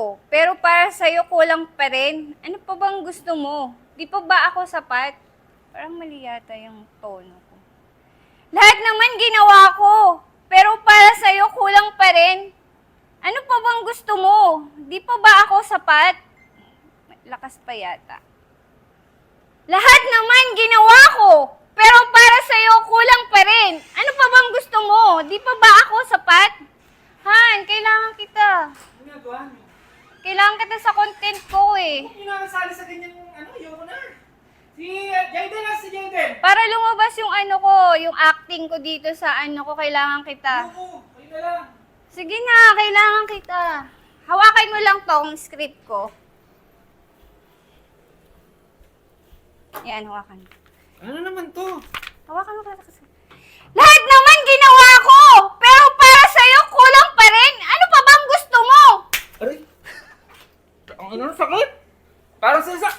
ako, pero para sa'yo kulang pa rin. Ano pa bang gusto mo? Di pa ba ako sapat? Parang mali yata yung tono ko. Lahat naman ginawa ko, pero para sa'yo kulang pa rin. Ano pa bang gusto mo? Di pa ba ako sapat? Lakas pa yata. Lahat naman ginawa ko, pero para sa'yo kulang pa rin. Ano pa bang gusto mo? Di pa ba ako sapat? Han, kailangan kita. Ano ginagawa niyo? Kailangan kita sa content ko eh. Huwag niyo nakasali sa ganyan ayoko na. Si Jaden na si Jaden. Para lumabas yung yung acting ko dito sa ko, kailangan kita. Ayoko, kayo na lang. Sige na, kailangan kita. Hawakan mo lang tong script ko. Yan, hawakan. Ano naman to? Hawakan mo kasi. Lahat naman ginawa ko! Pero para sa'yo, kulang pa rin. Ano pa bang gusto mo? Aray! Ang sakit! Parang sa